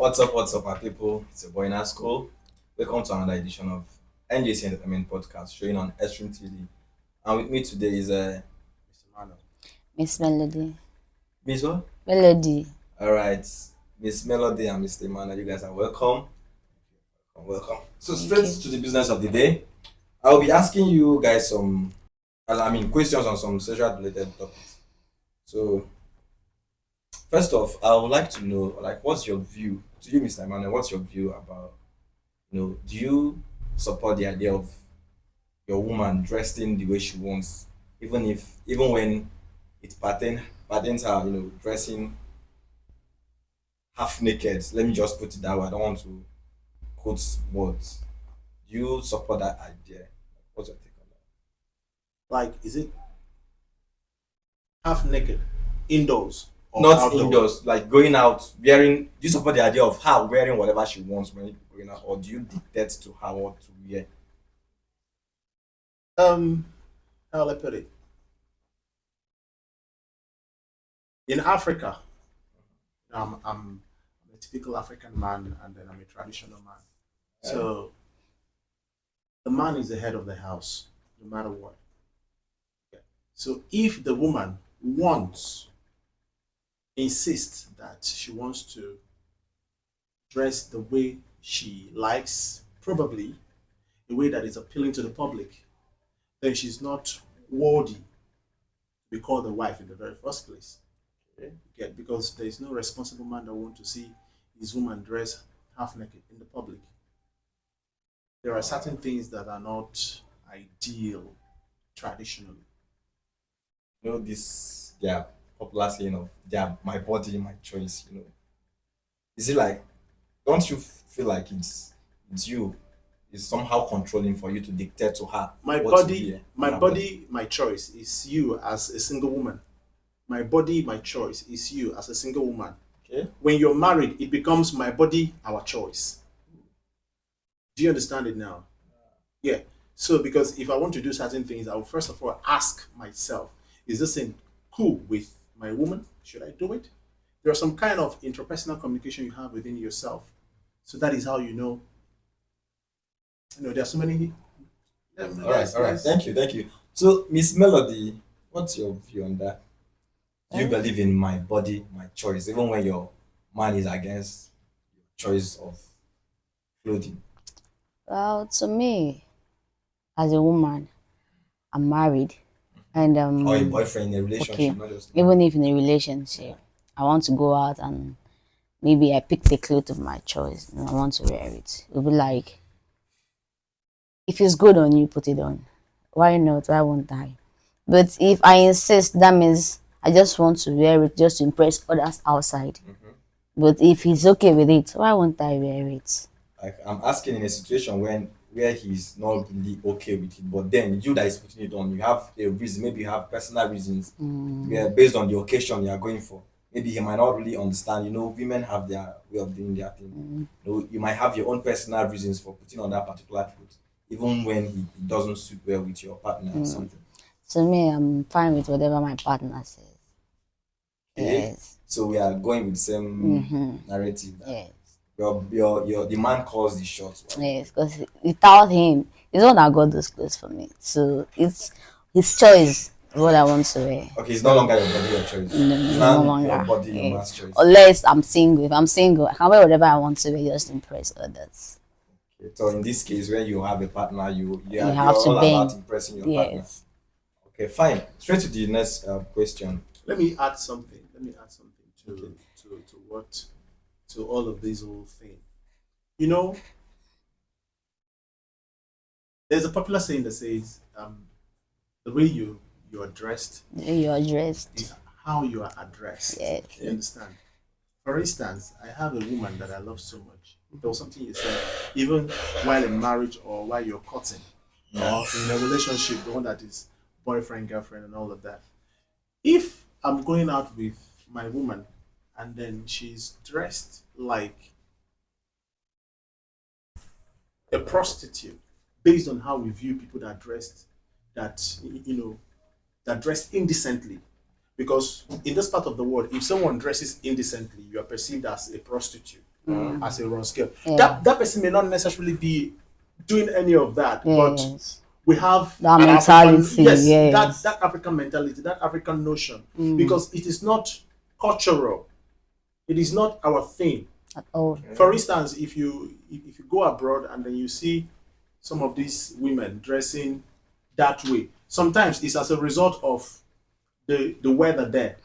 What's up, my people? It's your boy in school. Welcome to another edition of NJC Entertainment Podcast, showing on Extreme TV. And with me today is Mr. Mano. Miss Melody. Miss what? Melody. All right, Miss Melody and Mr. Mano, you guys are welcome. Welcome. So Thank straight you. to the business of the day. I'll be asking you guys questions on some social related topics. So first off, I would like to know, like, what's your view to you, Mr. Emmanuel? What's your view about, do you support the idea of your woman dressing the way she wants, even when it patterns her, dressing half naked. Let me just put it that way. I don't want to quote words. Do you support that idea? What's your take on Like, is it half naked, indoors that? or Not outdoors? indoors, like going out wearing. Do you support the idea of her wearing whatever she wants when going out, or do you dictate to her what to wear? Um, how will I put it? In Africa, I'm a typical African man, and then I'm a traditional man. So the man is the head of the house, no matter what. Okay. So if the woman wants, insists that she wants to dress the way she likes, probably a way that is appealing to the public, then she's not worthy to be called a wife in the very first place. Okay? Because there is no responsible man that want to see his woman dress half naked in the public. There are certain things that are not ideal traditionally. This popular saying of my body, my choice. Is it like, don't you feel like it's you is somehow controlling for you to dictate to her My what to body, wear my on her body? body, my choice is you as a single woman. My body, my choice is you as a single woman. Okay. When you're married, it becomes my body, our choice. Do you understand it now? Yeah. So because if I want to do certain things, I will first of all ask myself, is this thing cool with my woman? Should I do it? There's some kind of interpersonal communication you have within yourself. So that is how there's so many. All right. Thank you. So, Miss Melody, what's your view on that? Do you Well, believe in my body, my choice, even when your man is against your choice of clothing? well, to me, as a woman, I'm married, and Or a boyfriend in a okay, relationship, not just married? even if in a relationship, I want to go out and maybe I pick the clothes of my choice and I want to wear it. It'll be like, if it's good on you, put it on. Why not? Why won't I? But if I insist, that means I just want to wear it just to impress others outside. But if he's okay with it, why won't I wear it? Like, I'm asking in a situation where he's not really okay with it, but then you that is putting it on, you have a reason, maybe you have personal reasons, where based on the occasion you are going for. Maybe he might not really understand. Women have their way of doing their thing. You might have your own personal reasons for putting on that particular clothes, even when he doesn't suit well with your partner or something. To me, I'm fine with whatever my partner says. Okay, Yes. so we are going with the same narrative that Yes. your the man calls the shots. Right? Yes, because without him, he's the one that got those clothes for me. So it's his choice what I want to wear. Okay, it's no longer your body, your choice. No, It's no not your longer. body, your man's Yes. choice. Unless I'm single. If I'm single, I can wear whatever I want to wear just to impress others. Okay, so in this case, when you have a partner, You you're have to all about bend. impressing your partner. Yes. Okay, fine. Straight to the next question. Let me add something. Let me add something to Okay. to what to all of these whole thing. You know, there's a popular saying that says, the way you are dressed You're dressed. is how you are addressed. Yes. You understand? For instance, I have a woman that I love so much. There was something you said, even while in marriage or while you're courting or in a relationship, the one that is boyfriend, girlfriend, and all of that. If I'm going out with my woman and then she's dressed like a prostitute, based on how we view people that dressed that you know that dress indecently, because in this part of the world, if someone dresses indecently, you are perceived as a prostitute. as a run scale. Yeah. That person may not necessarily be doing any of that, but Yes. we have That an African, mentality. yes, that Yes. that African mentality, that African notion, because it is not cultural. It is not our thing. At all. For instance, if you go abroad and then you see some of these women dressing that way, sometimes it's as a result of the weather there.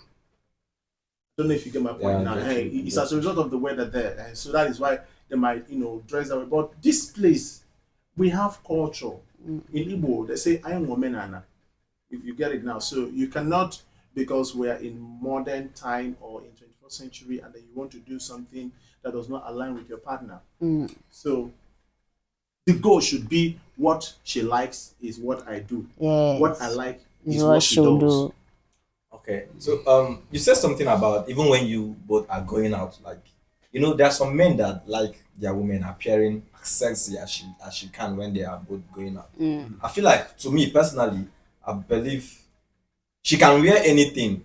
Don't know if you get my point Yeah, I now. get Hey, you. it's as a result of the weather there, and so that is why they might dress that way. But this place, we have culture. In Igbo, they say "I am woman." If you get it now, so you cannot, because we are in modern time or in 21st century, and then you want to do something that does not align with your partner. So the goal should be what she likes is what I do. What I Yes. like Is is what what she she'll does. do. Okay, so you said something about even when you both are going out, like there are some men that like their women appearing as sexy as she can when they are both going out. I feel like, to me personally, I believe she can wear anything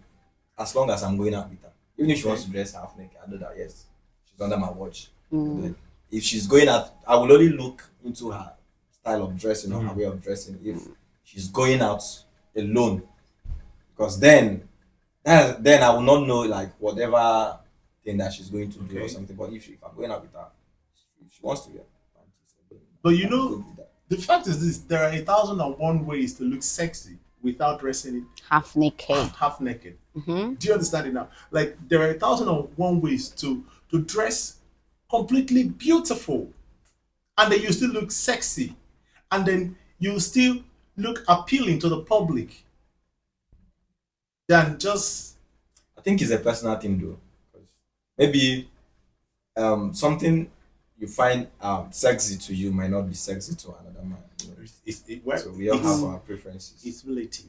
as long as I'm going out with her. Even if she wants Okay. to dress half naked, I know that yes, she's under my watch. Then if she's going out, I will only look into her style of dressing or her way of dressing if she's going out alone, because then I will not know like whatever thing that she's going to do or Okay. something. But if I'm going out with her, if she wants to wear panties, But I'm good with that. the fact is this: there are 1,001 ways to look sexy without dressing it Half naked. half naked. Do you understand it now? Like there are 1,001 ways to dress completely beautiful, and then you still look sexy, and then you still look appealing to the public than just I think it's a personal thing though. 'Cause maybe something you find sexy to you might not be sexy to another man. well, So we all have our preferences. it's relative.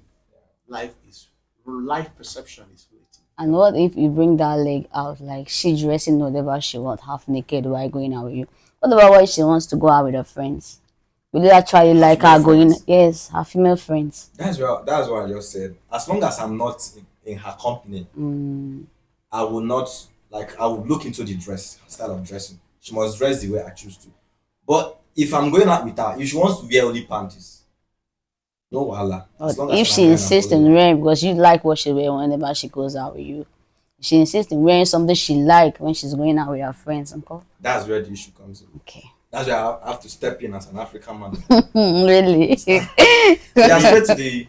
Life perception is relative. And what if you bring that leg out, like she dressing whatever she wants, half naked while going out with you? What about what if she wants to go out with her friends? Will you actually like her female going? friends? Yes, her female friends. That's what I just said. As long as I'm not in her company, I will not, like, I will look into the dress, her style of dressing. She must dress the way I choose to. But if I'm going out with her, if she wants to wear only panties, no wahala. As But long if as she I'm there and I'm insists in following her. wearing, because you like what she wear whenever she goes out with you, she insists in wearing something she like when she's going out with her friends, uncle. That's where the issue comes in. Okay. That's where I have to step in as an African man. Really? Yeah, straight to the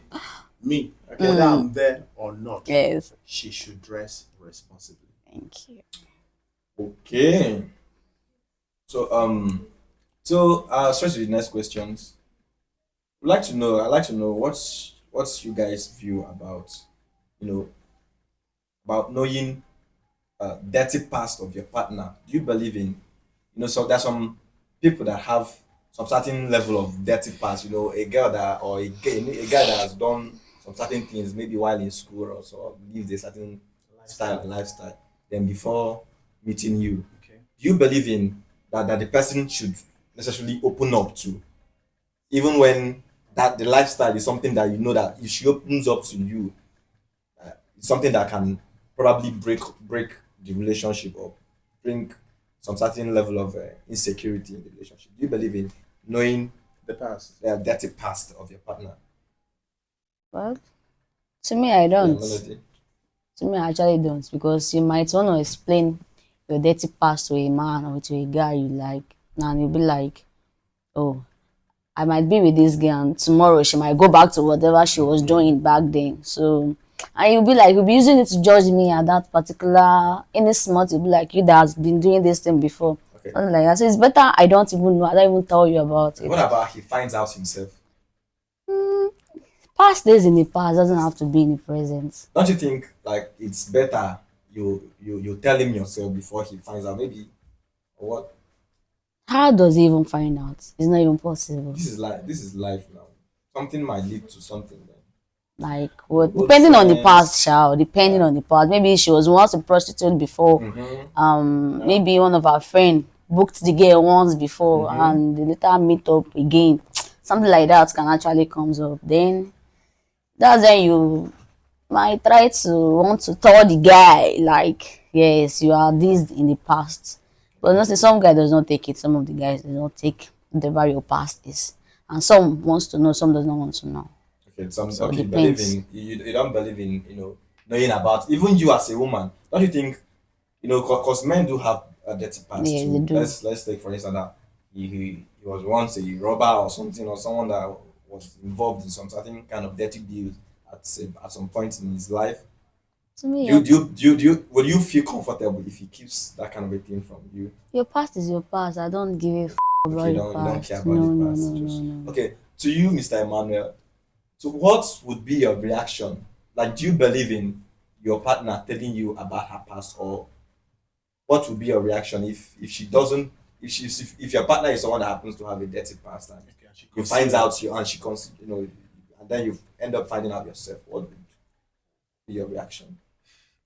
Me, whether I'm there or not, Yes. she should dress responsibly. Thank you. okay. So straight to the next questions. I'd like to know what's you guys' view about you know about knowing dirty past of your partner. Do you believe in so there's some people that have some certain level of dirty past, a girl that or a guy that has done some certain things maybe while in school or so, lived a certain lifestyle, then before meeting you. Okay. Do you believe in that the person should necessarily open up to, even when that the lifestyle is something that that if she opens up to you, it's something that can probably break the relationship or bring some certain level of insecurity in the relationship? Do you believe in knowing The past. the dirty past of your partner? Well, to me, I Yeah, don't. Melody. To me, I actually don't, because you might want to explain your dirty past to a man or to a guy you like, and you'll be like, oh, I might be with this girl, and tomorrow she might go back to whatever she was doing back then. So, and you'll be using it to judge me at that particular, any smart, you'll be like, you that has been doing this thing before. Okay. Something like that. So it's better I don't even know, I don't even tell you about it. What about he finds out himself? Past days in the past doesn't have to be in the present. Don't you think like it's better you tell him yourself before he finds out, maybe, or what? How does he even find out? It's not even possible. This is life now. Something might lead to something then. Like what? Good Depending on the friends. past, child. Depending on the past. Maybe she was once a prostitute before. Maybe one of our friend booked the girl once before, and they later meet up again. Something like that can actually comes up. Then that's when you might try to want to tell the guy like, yes, you are this in the past. But honestly, some guy does not take it. Some of the guys do not take whatever your past is, and some wants to know, some does not want to know. Okay, some So it okay. Believe depends. in you don't believe in knowing about even you as a woman. Don't you think because men do have a dirty past Yeah, they too. do. Let's take for instance that he was once a robber or something or someone that was involved in some certain kind of dirty deals at some point in his life. To me, Will you feel comfortable if he keeps that kind of a thing from you? your past is your past. I don't give a Okay, about your you don't care past. about No, the no, past. no, no, Just no. okay. To you, Mr. Emmanuel. So what would be your reaction? Like, do you believe in your partner telling you about her past, or what would be your reaction if she doesn't? If your partner is someone that happens to have a dirty past and Okay, and she you finds concealed. out you and she and then you end up finding out yourself, what would be your reaction?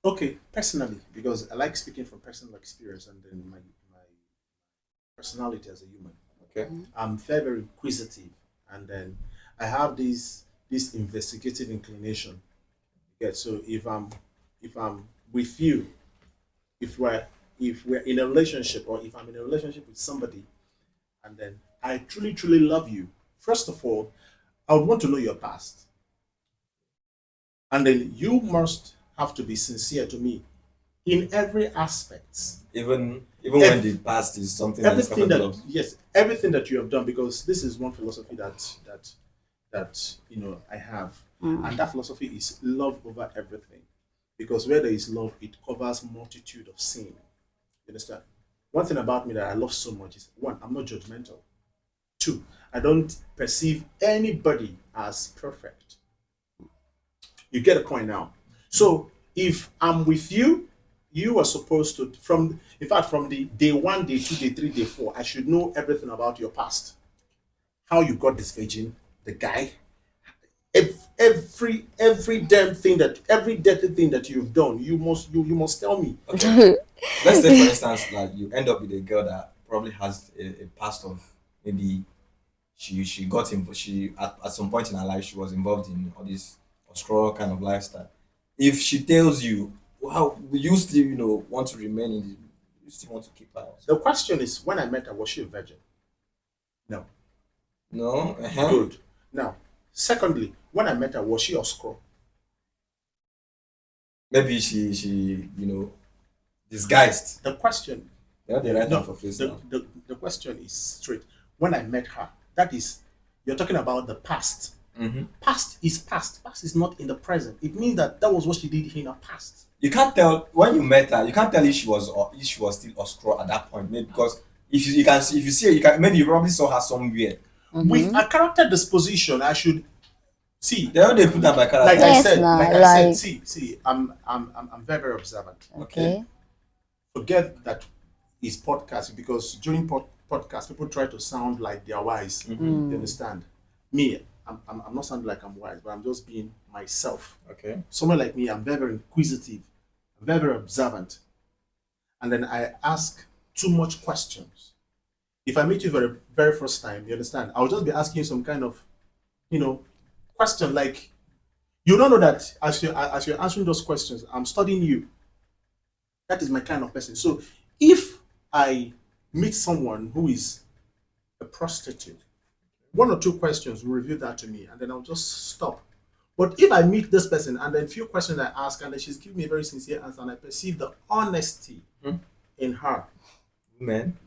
Okay, personally, because I like speaking from personal experience and then my personality as a human. Okay. I'm very, very inquisitive, and then I have this investigative inclination. Yeah, so if I'm with you, if we're if we're in a relationship, or if I'm in a relationship with somebody, and then I truly, truly love you, first of all, I would want to know your past. And then you must have to be sincere to me in every aspect. Even when the Ev- past is something that is Everything capable that of. yes, everything that you have done, because this is one philosophy that I have, and that philosophy is love over everything. Because where there is love, it covers multitude of sin. You understand? One thing about me that I love so much is, one, I'm not judgmental. Two, I don't perceive anybody as perfect. You get a point now. So if I'm with you, you are supposed to, from in fact, from the day one, day two, day three, day four, I should know everything about your past. How you got this virgin, the guy, every damn thing, that every dirty thing that you've done, you must tell me. Okay. Let's say for instance, like you end up with a girl that probably has a past of maybe she got him she at some point in her life she was involved in all this obscure kind of lifestyle. If she tells you, wow, will you still want to remain in the you still want to keep her? The question is, when I met her, was she a virgin? No. No. Uh-huh. Good. Now, secondly, when I met her, was she obscure? Maybe she disguised. The question, The right time no, for face the, now. the, the question is straight. When I met her, that is, you're talking about the past. Mm-hmm. Past is past. Past is not in the present. It means that was what she did in her past. You can't tell when you met her. You can't tell if she was still obscure at that point. Maybe because you can if you see her, you can maybe you probably saw her somewhere. With a character disposition, I should see. They only put that by Like character. I Yes, said, now, like I said, like, see, I'm very, very observant. Okay. okay. Forget that is podcast, because during podcast people try to sound like they are wise. You understand? Me, I'm not sounding like I'm wise, but I'm just being myself. Okay. Someone like me, I'm very, very inquisitive, very, very observant, and then I ask too much questions. If I meet you for the very first time, you understand, I'll just be asking you some kind of, you know, question, like, you don't know that as you're answering those questions, I'm studying you. That is my kind of person. So if I meet someone who is a prostitute, one or two questions will reveal that to me, and then I'll just stop. But if I meet this person and then few questions I ask, and then she's giving me a very sincere answer, and I perceive the honesty in her, Man.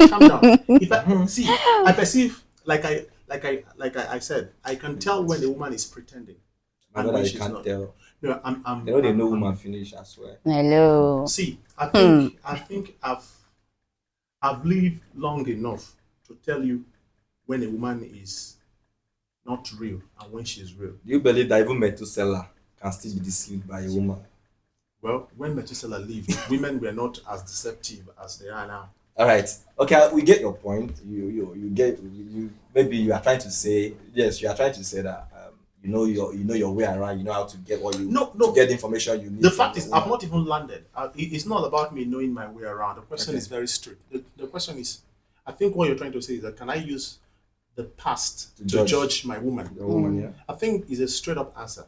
calm down. If I see, I perceive, like I said, I can tell when a woman is pretending My and when brother, you she's can't not. tell. No, They know woman finish, I swear. Hello. see, I think I've lived long enough to tell you when a woman is not real and when she's real. Do you believe that even Methuselah can still be deceived by a woman? Well, when Methuselah lived, women were not as deceptive as they are now. All right. Okay, we get your point. You get maybe you are trying to say yes. You are trying to say that you know your way around. You know how to get what you No, to no. get the information you need. The from fact the is, I've woman. not even landed. It's not about me knowing my way around. The question Okay. is very straight. The question is, I think what you're trying to say is that, can I use the past To to judge. judge my woman? The woman, yeah. I think it's a straight up answer.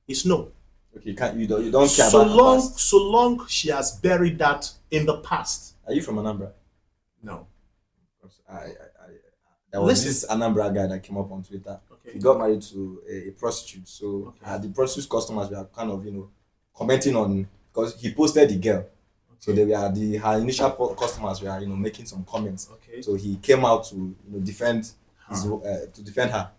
It's no. Okay, you don't care So about her long, past. so long she has buried that in the past. Are you from Anambra? No. There was Listen. this Anambra guy that came up on Twitter. Okay. He got married to a prostitute. So Okay. the prostitute customers were kind of, commenting on, because he posted the girl. So Okay. they were her initial customers were, making some comments. Okay. So he came out to, defend his, to defend her.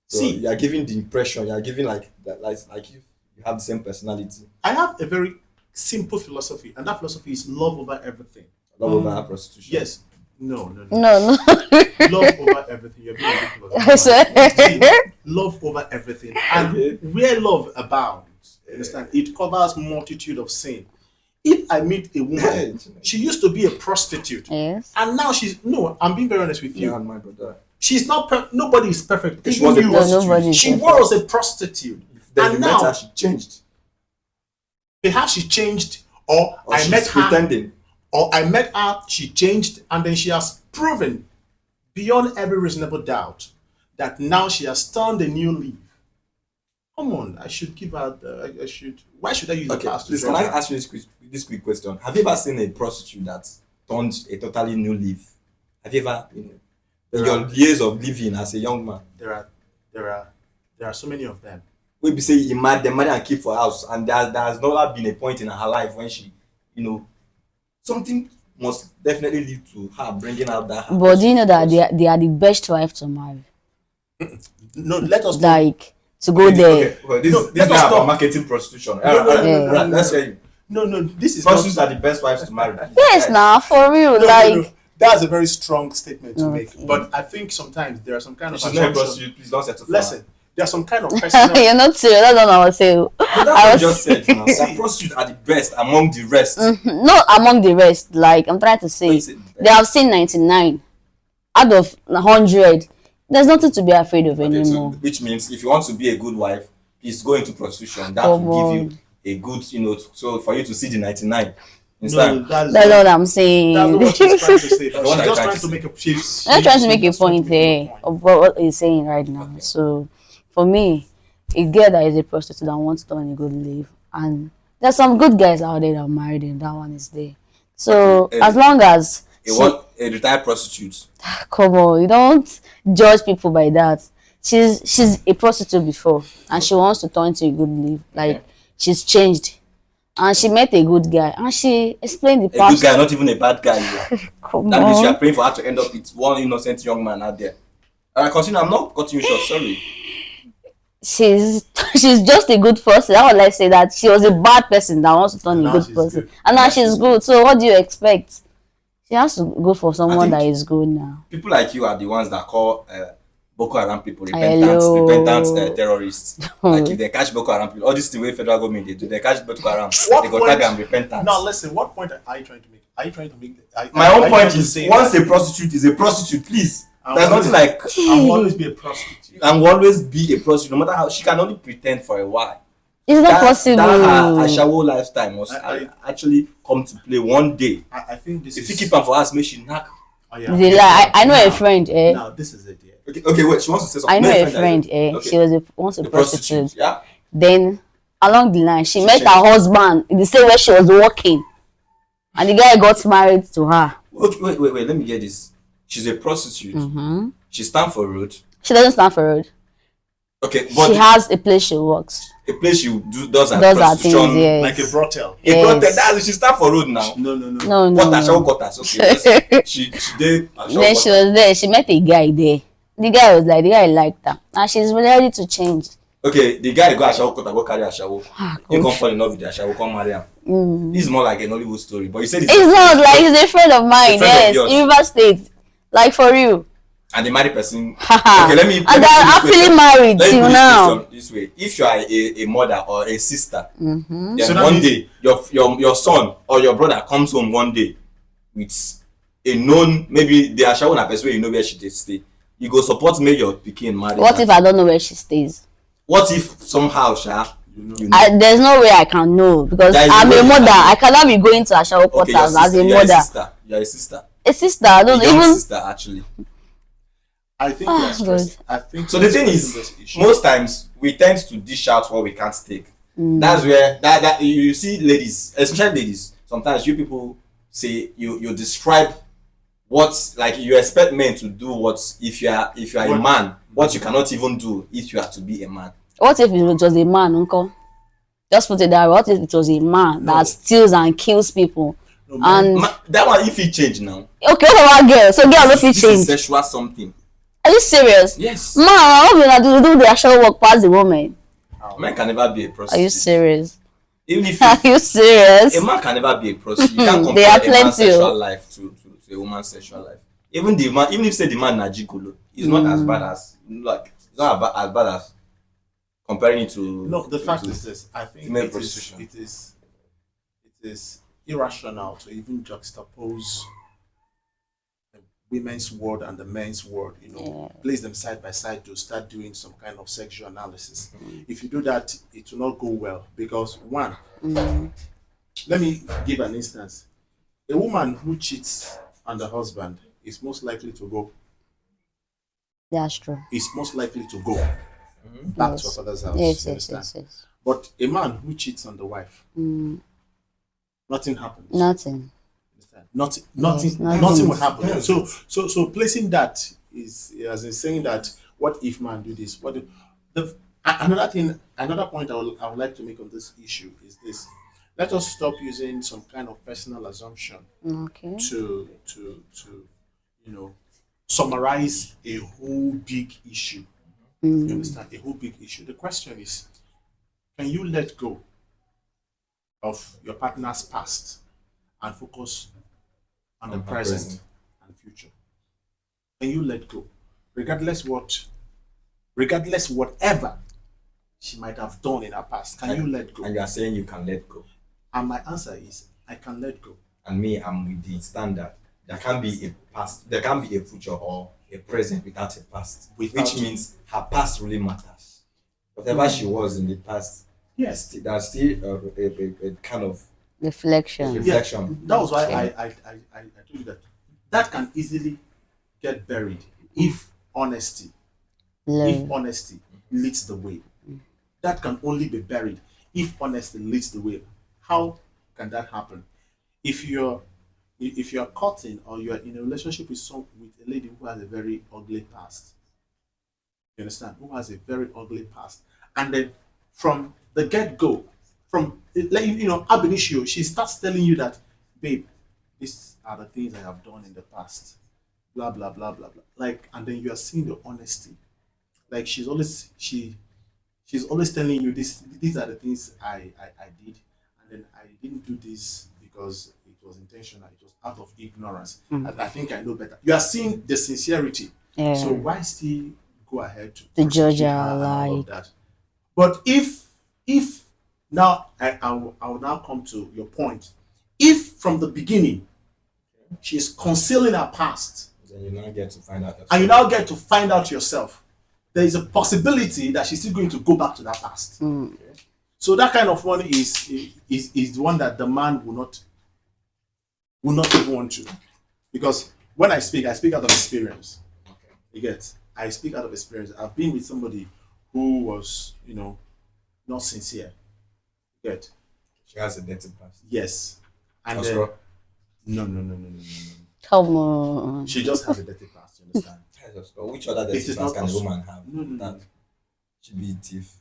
So See, you are giving the impression, you are giving like that, like if you have the same personality. I have a very simple philosophy, and that philosophy is love over everything. Love over prostitution. Yes. No. No. Love over everything. You're being I ridiculous. said- See, love over everything. And Okay. where love abounds, understand, it covers multitude of sin. If I meet a woman, she used to be a prostitute, Yes. and now I'm being very honest with you. Yeah, my brother. She's not nobody is perfect. She Even was a you. prostitute. nobody is She perfect. was a prostitute. Then And you met now- her, she changed. Perhaps she changed, or Or I she's met her, pretending. or I met her, she changed, and then she has proven beyond every reasonable doubt that now she has turned a new leaf. Come on, I should give her I should. Why should I use the Okay, past to please, judge can I her? ask you this quick question? Have you ever seen a prostitute that turned a totally new leaf? Have you ever, in your years of living as a young man? There are so many of them. We be say he married and keep for house, and there has never been a point in her life when she, something must definitely lead to her bringing out that. But do you know that they are the best wife to marry? No, let us Like to go there. Okay, well, this No, is let us not about stop. marketing prostitution. No, Let's hear you. No, this is Prostitutes not, are the best wives to marry. Yes, now for real. no. That's a very strong statement to make. Okay. But I think sometimes there are some kind of She's not a assumptions. prostitute. Please don't settle for Listen, there are some kind of personal. You're not serious. That's what I was saying. her. But that's I what was- you just said. Now. That prostitutes are the best among the rest. Not among the rest. Like I'm trying to say, But you said the they have seen 99 out of 100. There's nothing to be afraid of Okay, so, anymore. which means if you want to be a good wife, please go into prostitution. That Come will give on. you a good, so for you to see the 99. No, Instead, that's That's what I'm saying. not what she's trying to say. What She's I'm just trying trying to to say. make a. She's I'm trying to make a just trying to point make there a point. of what he's saying right now. Okay. So, for me, a girl that is a prostitute that wants to earn a good live, and there's some good guys out there that are married, and that one is there. So, Okay, as long as a retired prostitute. come on, you don't judge people by that. She's a prostitute before, and she wants to turn to a good live. Like Okay. she's changed, and she met a good guy, and she explained the A good past. guy, not even a bad guy. Yeah. Come That means you are on. praying for her to end up with one innocent young man out there. Alright, continue. I'm not cutting you short. Sorry. She's just a good person. How will I say that? She was a bad person that wants to turn And a now good she's person, good. and now she's good. So what do you expect? She has to go for someone think- that is good now. People like you are the ones that call Boko Haram people Hello. repentant terrorists. Like if they catch Boko Haram people, all this thing way federal government they do, they catch Boko Haram, What they go point- tag them repentant. Now listen, what point are you trying to make? Are you trying to make? My are own you point trying to is say once that a prostitute is a prostitute, please. I There's always- nothing like I will always be a prostitute. and will always be a prostitute, no matter how she can only pretend for a while. It's not possible. That her ashawo lifestyle must I- actually come to play one day. I think this If is. you keep her for us, make she knack. Oh, yeah. They lie. I know Now- a friend. Now this is it. Yeah. Okay, wait. She wants to say something. I know No, a that friend. is- okay. She was once a The prostitute. Yeah. Then along the line, she met changed. her husband in the same where she was working, and the guy got married to her. Okay, wait. Let me get this. She's a prostitute. She stand for road. She doesn't stand for road. Okay, but She has a place she works. a place she does her Does her prostitution. things, yes. Like a brothel. A brothel, Yes. she stand for road now. No. No, What no. ashawo quarters? Okay, yes. she did. Then she was there. She met a guy there. The guy liked her, and she's ready to change. Okay, the guy go ashawo quarter go carry ashawo. Ah, You God. come fall in love with the ashawo, come marry him. This is more like a Nollywood story, but you said It's not like he's a friend of mine. A friend of Yes, yours. in River State, like for you. and the married person. Haha. Okay, let me. And let me they're put this happily question. married Let me till put now. this way: if you are a mother or a sister, then So that one means- day your son or your brother comes home one day with a known, maybe the ashawo na person wey you know where she dey stay. You go support make your pikin marry. What her. if I don't know where she stays? What if somehow, you know? There's no way I can know because There is I'm no a way. mother. I cannot be going to Ashawo Okay, quarters your as sister, a you're a mother. sister. You're a sister. A sister. I don't A young even. sister, actually. I think Ah, you're stressed. I think So the you're thing stressing is, this issue. most times we tend to dish out what we can't take. That's where that you see ladies, especially ladies. Sometimes you people say you describe what, like, you expect men to do what, if you are a What? man, what you cannot even do if you are to be a man. What if it was a man, uncle? Just put it that way. What if it was a man No. that steals and kills people? No, man, And That one, if it change now, okay, what about girl? So girl no fit this is change. sexual something. Are you serious? Yes. Man, how will do the actual work past the woman? Man can never be a Are prostitute. you serious? Even if Are you serious? a man can never be a prostitute. You can't There are compare a man's plenty, sexual life to a woman's sexual life. Even the man, even if say the man na gigolo, it's not as bad as, like, it's not as bad as comparing it to. No, the fact to is this. I think female it is, prostitution. it is irrational to even juxtapose the women's world and the men's world. Place them side by side to start doing some kind of sexual analysis. If you do that, it will not go well because one. Let me give an instance. A woman who cheats on the husband is most likely to go. That's true. Is most likely to go back to her father's house. Yes, you yes, understand? yes. But a man who cheats on the wife, nothing happens. Nothing. Nothing Yes, nothing will happen. Yes. So placing that is as in saying that what if man do this? Another point I would like to make on this issue is this. Let us stop using some kind of personal assumption Okay. to summarize a whole big issue. You understand? A whole big issue. The question is, can you let go of your partner's past and focus on the present and future? Can you let go? Regardless whatever she might have done in her past, can you let go? And you are saying you can let go. And my answer is, I can let go. And me, I'm with the standard. There can't be a past, there can't be a future or a present without a past. Which means her past really matters. Whatever she was in the past, Yes. there's still a kind of Reflection. reflection. That was why I told you that can easily get buried if honesty leads the way. That can only be buried if honesty leads the way. How can that happen? If you're courting or you're in a relationship with a lady who has a very ugly past, you understand? Who has a very ugly past, and then from the get-go, from ab initio, she starts telling you that, babe, these are the things I have done in the past, blah blah blah blah blah. Like, and then you are seeing the honesty. Like she's always telling you these are the things I did, and then I didn't do this because it was intentional. It was out of ignorance. And I think I know better. You are seeing the sincerity. Yeah. So why still go ahead to judge prosecute her and all of like. that? But if now I will now come to your point. If from the beginning she's concealing her past, Then you now get to find out. and you now get to find out yourself, there is a possibility that she's still going to go back to that past. So that kind of one is the one that the man will not even want to, because when I speak out of experience. Okay. You get? I speak out of experience. I've been with somebody who was not sincere. You get? She has a dirty past. Yes. And Oscar? no. Come on. She just has a dirty past. You understand? Yes, Oscar. Which other It dirty is past not can a Oscar. woman have? No. That she be a thief.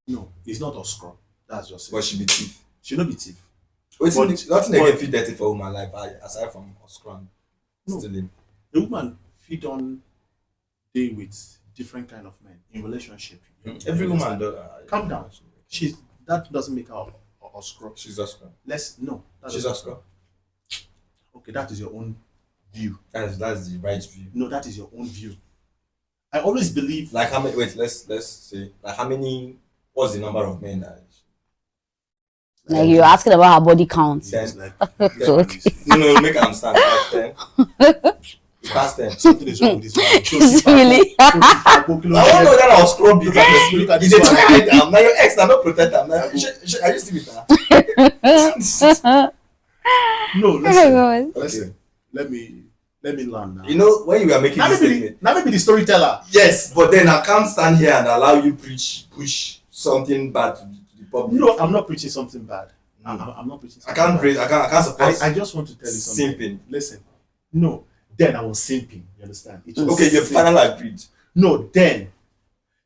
No, it's not Oscar. That's just it. But she be thief. She not be thief. Nothing But- again feel dirty for woman life aside from Oscar and No. stealing. The woman feed on day with different kind of men in relationship. Every You woman understand? does. Calm down. That doesn't make her Oscar. She's Oscar. That's She's Oscar. Okay, that is your own view. That's the right view. No, that is your own view. I always believe Like how many? Wait, let's say like how many? What's the number of men that? Like you're asking about her body count. it's like No, make her understand. Like 10. Past 10. something is wrong with this one. Really? I don't know that I was scrub you. Look at You this didn't one. hide them. Now your ex, now not protect them. Now, are you still with her? No, Oh my listen. God. Listen. Let me learn now. You know when you were making this statement. Now maybe the storyteller. Yes, but then I can't stand here and allow you push something bad to the public. No, I'm not preaching something bad. I'm not preaching. I Something can't bad. I can't support. I just want to tell you something. Simping. Listen, No, then I was simping. You understand? It was Okay, you simp. finally agreed. No, then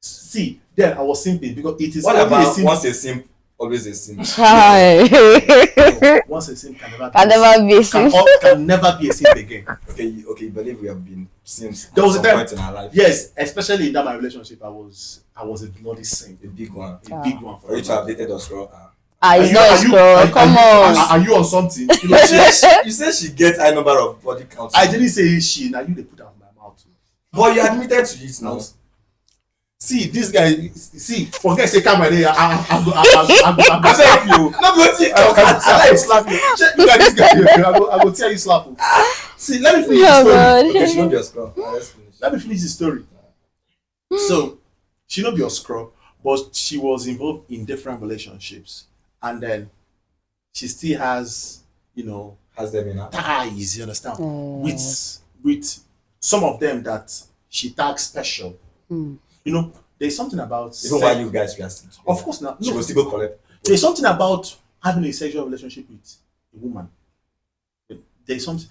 see, then I was simping because it is What only a about simp. once a simp, always a simp? Hi. No, once a simp can never be Can never be a can, simp. can never be a simp again. Okay, you believe we have been simps There at was a some time, point in our life. yes, especially in that my relationship, I was a bloody simp, A big one. a big one For you to have dated us, bro. It's not a scroll. Come on. Are you on something? You You know, said she gets high number of body counts. I didn't say she. Now you they put out my mouth. But you admitted to it now. See this guy. See, forget say camera there. I go Help you. No, but I slap you. Look at this guy. I go tell you slap him. See, let me finish the Oh story. God. okay, she won't be a scrum. Let's finish. Let me finish the story. So, she not be a scrub, but she was involved in different relationships, and then she still has, Has there been a ties. You understand? Mm. With some of them that she tags special. Mm. There's something about even while you guys were still together? Of course not. She No, will still go collect. there's something about having a sexual relationship with a woman. There's something.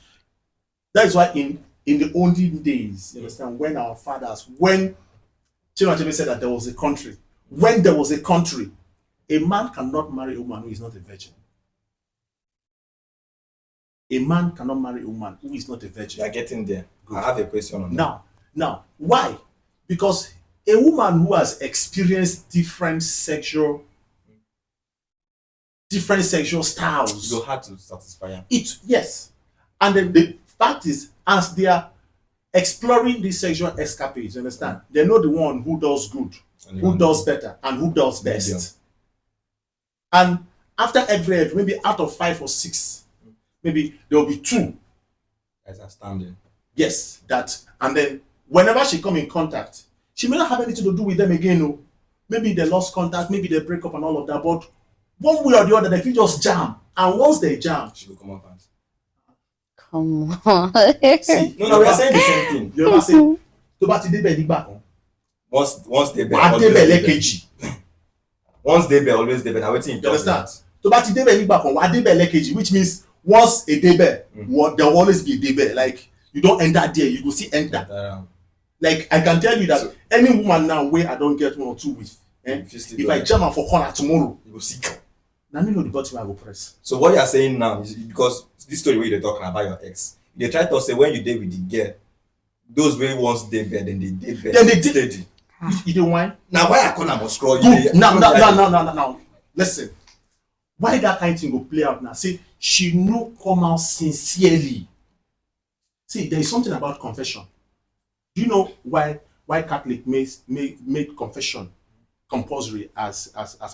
That is why in the olden days, you understand, when our fathers, when Children said that there was a country, when there was a country, a man cannot marry a woman who is not a virgin. A man cannot marry a woman who is not a virgin. You are getting there. I have a question on that. Now, why? Because a woman who has experienced different sexual styles, You had to satisfy him. yes. And then the fact is, as they are exploring these sexual escapades, you understand? They know the one who does good, who does better, and who does best. Medium. And after every, maybe out of 5 or 6, maybe there will be 2. As a standing. Yes, and then whenever she come in contact, she may not have anything to do with them again. No, maybe they lost contact, maybe they break up and all of that. But one way or the other, they feel just jam, and once they jam, She will come up and Come on. see. No, we are saying the same thing. You ever say, tó bá ti débẹ̀ nígbà kan, Once they wàá débẹ̀ lẹ́ẹ̀kejì. Once they be always they be. Now waiting. You understand? Tó bá ti débẹ̀ nígbà kan, wàá débẹ̀ lẹ́ẹ̀kejì, which means once a débẹ̀, there will always be a débẹ̀. Like you don't enter there, you go see enter. Like I can tell you that any woman now where I don't get 1 or 2 with, if I jam her for corner tomorrow, you go see. now me know the button I go press. So what you are saying now is because this story where you're talking about your ex, they try to say when you date with the girl, those way once they bed, then they date bed. Then they did. Steady. You don't whine? Now why I call them a scroll? Good. Now. Listen. Why that kind of thing go play out now? See, she no come out sincerely. See, there is something about confession. Do you know why Catholic made confession compulsory as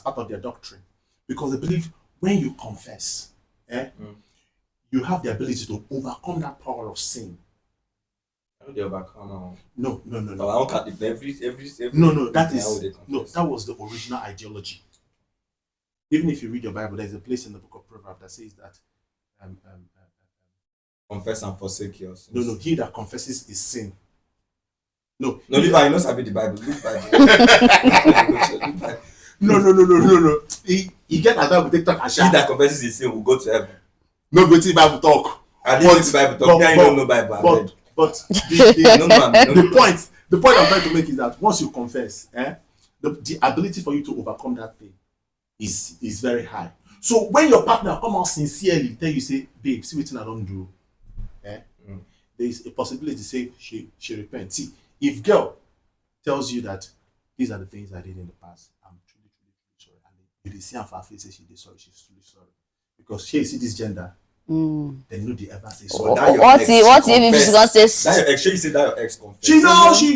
part of their doctrine? Because they believe when you confess, you have the ability to overcome that power of sin. How do they overcome? No. No, every That was the original ideology. Even if you read your Bible, there's a place in the book of Proverbs that says that confess and forsake yours. no, he that confesses is sin. No, leave I know sabi the Bible. Leave Bible. No. He get that Bible take talk and He that confesses his sin will go to heaven. no go to Bible talk. I didn't Bible talk. I don't know Bible. But the point I'm trying to make is that once you confess, the ability for you to overcome that thing is very high. So when your partner come out sincerely tell you say, babe, see what I don't do, there is a possibility to say she repents. See, if girl tells you that these are the things I did in the past, I'm truly sorry, and you see her for her face say she did sorry, she's truly sorry, because she see this gender. They know they ever say sorry. What if she's gonna say? That your ex, you said that your ex confessed.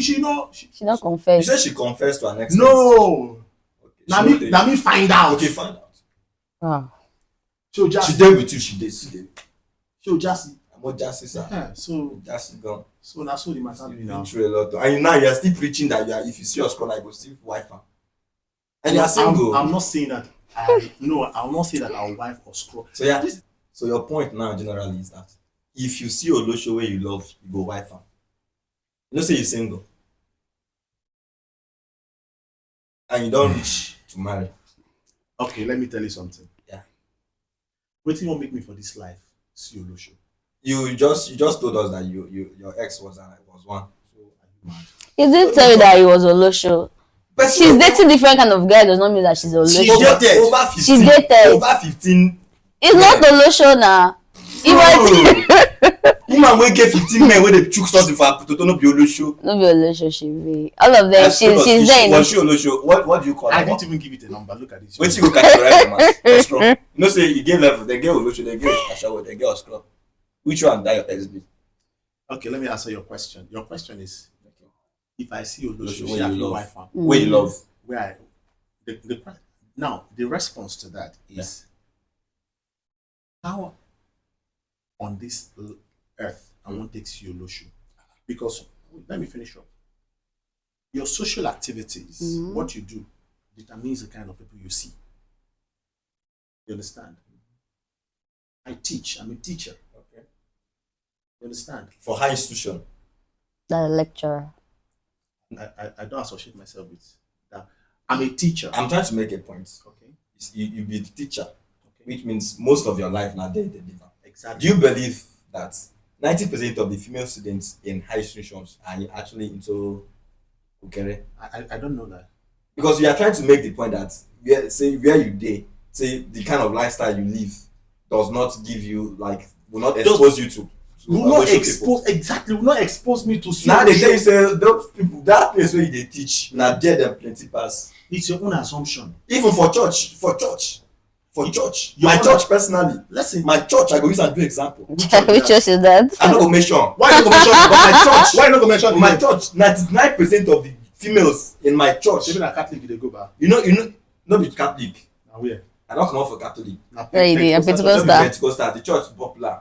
She know. She not confess. You said she confessed to an ex. No. Okay, Let me find out. Okay, find out. Wow. She did with you. She did. She'll just. I'm not just sir. Yeah, so just gone. So that's what the matter be now. Through a lot. And now you're still preaching that if you see your scholar, I go see wife. And you're single. I'm not saying that. I'm not saying that our wife or scroll. So yeah. So your point now generally is that if you see Olosho where you love, you go wife am. You know say you're single. And you don't reach to marry. Okay, let me tell you something. Yeah. Wetin wan make me for this life? See Olosho. you just told us that your ex was one. So are you mad? He didn't tell you that he was Olosho. But She's dating different kind of guy does not mean that she's She Olosho. dated. over 15. She dated. Over 15. It's not Olosho now. If I Woman wey get 15 men wey dey chook something for her potato no be olosho. no be Olosho, she be. All of them, That's because she's there in was she olosho? What do you call I her? didn't even give it a number. Look at this. Wetin you go categorize them as? Oscro. You know say you get level, they get olosho, they get ashawo, they get oscro. Which one that your ex be? Okay, let me answer your question. Your question is, if I see Olosho, Olosho wey she have you a love. wife and Wey you love. where I, now the response to that is how on this earth I won't take you Olosho, because let me finish up. Your social activities, what you do, determines the kind of people you see. You understand? I teach. I'm a teacher. Okay. You understand? For high institution. the lecturer. I don't associate myself with that. I'm a teacher. I'm trying to make a point. Okay. You be the teacher, Okay. which means most of your life now they deliver. Exactly. Do you believe that 90% of the female students in high institutions are actually into ukere? I don't know that. Because we are trying to make the point that where you dey, say the kind of lifestyle you live does not give you will not expose you to Will not Olosho expose exactly. Will not expose me to. Now they tell you say those people that place where they teach now there them plenty pass. It's your own assumption. Even for church. Your My own- church personally. Listen, My church, I go use and do example. Which church is that? I no go mention. why you not gonna mention? But my church, Why you not gonna mention? my church, 99% of the females in my church, Even a Catholic, they go back. you know, not be Catholic. Now where? I don't come out for Catholic. Now Where you dey? A Pentecostal Pentecostal. church. Not be Pentecostal. The church popular.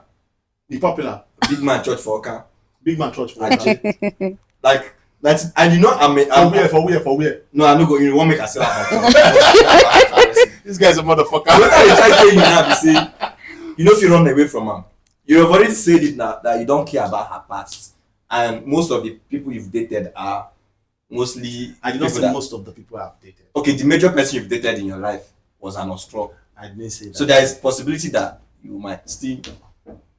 The popular Big man church for Oka. big man church for Actually. Like that's and you know for where? No, I no go. You want make I sell out my church. This guy's a motherfucker. What I dey try tell you now be say you know if you run away from am. You have already said it now that you don't care about her past, and most of the people you've dated are mostly. I did not people say that- most of the people I've dated. Okay, the major person you've dated in your life was an Ostro. I didn't say that. So there is possibility that you might still.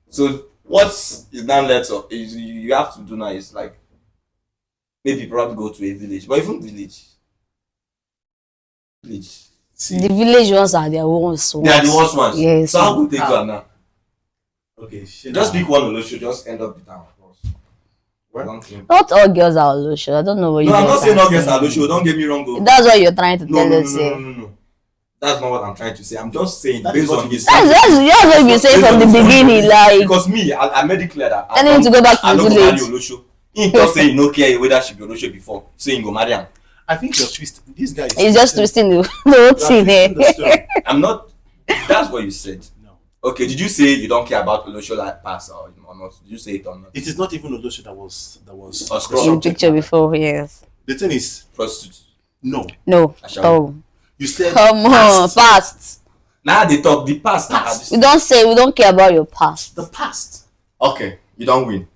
So what is now left of is you have to do now is like maybe probably go to a village, but even village. See, The village ones are their worst ones. They are the worst ones. Yes. So how good they go now? okay, shit. Just pick one Olosho, just end up with that. What? One thing. Not all girls are Olosho. I don't know what you No, I'm guys not saying are all girls are Olosho. Don't get me wrong. Though. That's what you're trying to No, tell no, no, us no, here. no, no. That's not what I'm trying to say. I'm just saying That is based what on you his. said. That's what you've been saying from the beginning. Like, Because me, I made it clear that I need to go back to I the don't go marry village. Olosho. He just say he no care whether she be Olosho before, so he go marry am. I think you're twisting. This guy is it's just twisting the whole you're thing twisting here. the story. I'm not. That's what you said. No, Okay, did you say you don't care about Olosho like past or not? Did you say it or not? it is not even Olosho that was Or the scroll. In subject picture matter. before, yes. The thing is, Prostitute. no. No. Ashawo. Oh, You said come on, past. Now they talk the past. Past. We don't care about your past. the past. Okay, you don't win.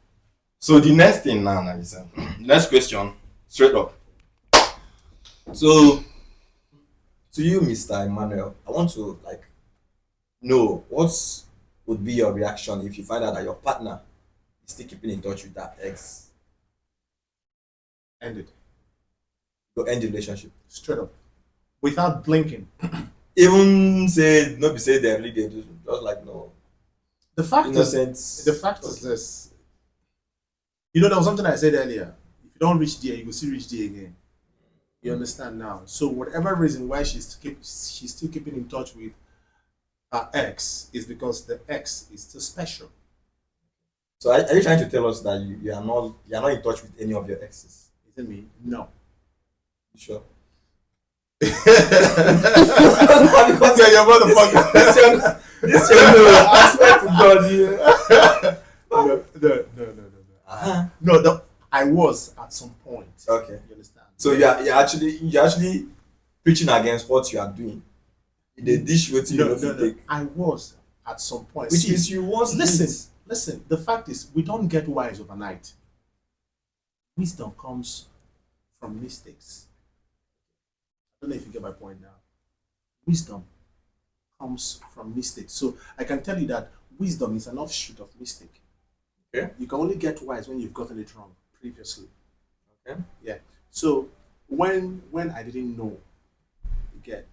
So the next thing now, listen. Next question, straight up. So, to you, Mr. Emmanuel, I want to know what would be your reaction if you find out that your partner is still keeping in touch with that ex. Ended. You end the relationship. Straight up. Without blinking. Even say not be say they really dey do just like no The fact innocent. is this. You know, there was something I said earlier. If you don't reach there, you will still reach there again. You understand now? So whatever reason why she's still keeping in touch with her ex is because the ex is still special. So are you trying to tell us that you are not in touch with any of your exes? Is it me? No. You sure? Because you're your motherfucker. This your I swear to God, yeah. No. No, I was at some point. Okay. You understand? So you're actually preaching against what you are doing. The dish what you No. take. I was at some point. Which See, means you was listen. The fact is, we don't get wise overnight. Wisdom comes from mistakes. I don't know if you get my point now. Wisdom comes from mistakes. So I can tell you that wisdom is an offshoot of mistake. Okay. You can only get wise when you've gotten it wrong previously. Okay. Yeah. So when I didn't know, again,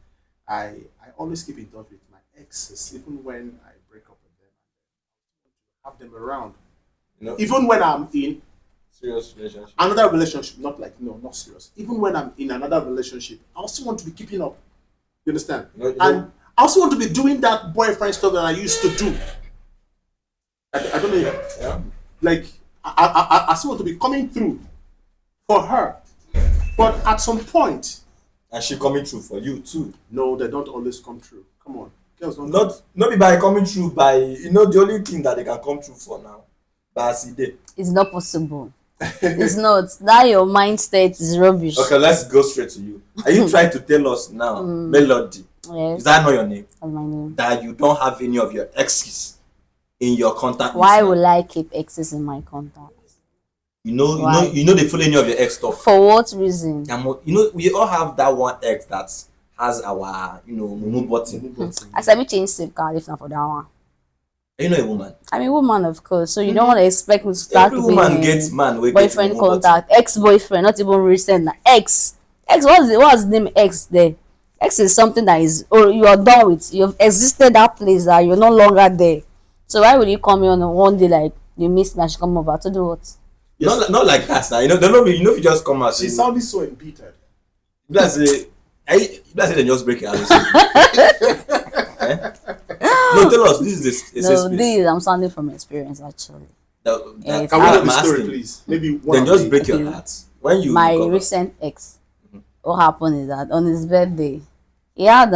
I always keep in touch with my exes, even when I break up with them, have them around. You know, Even when I'm in serious relationship. another relationship, not like no, not serious. Even when I'm in another relationship, I also want to be keeping up. You understand? And I also want to be doing that boyfriend stuff that I used to do. I don't know. Yeah. Like I still want to be coming through for her, but at some point, And she coming through for you too. no, they don't always come true. Come on, girls don't. Not be by coming through by the only thing that they can come through for now. But as it did. It's not possible. It's not. That your mind state is rubbish. Okay, let's go straight to you. Are you trying to tell us now, Melody? Yes. Is that not your name? That's my name. That you don't have any of your exes in your contact list Why now? will I keep exes in my contacts? Why? You know they follow any of your ex stuff. For what reason? We all have that one ex that has our mumu button. I said we change SIM card if not for that one. Are you not a woman? I'm a woman, of course, so you don't want to expect me to start Every keeping woman gets man wey get boyfriend mumu button. contact, ex-boyfriend, not even recent. Ex, what's the name ex there? Ex is something that is, or you are done with. You've existed that place that you're no longer there. So why would you come here on one day like you miss and she come over to do what? Yes. Not like that now. If you just come out. She sounded so embittered. Let's say they just break your house. Eh? No, tell us. This is a safe space. This I'm sounding from experience actually. Can we know the story, please? Maybe one. Then just break your heart when you My recover. recent ex. What happened is that on his birthday, he had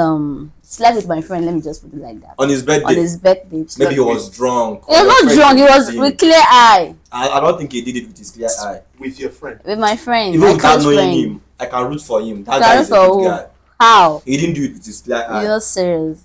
slept with my friend. Let me just put it like that. On his birthday. On his birthday, Maybe he was drunk. he was not drunk. He was with clear eye. I don't think he did it with his clear eye. With your friend. With my friend, Even my without close knowing friend. him, I can root for him. That Can guy root is a for good who? guy. How? He didn't do it with his clear eye. You're not serious.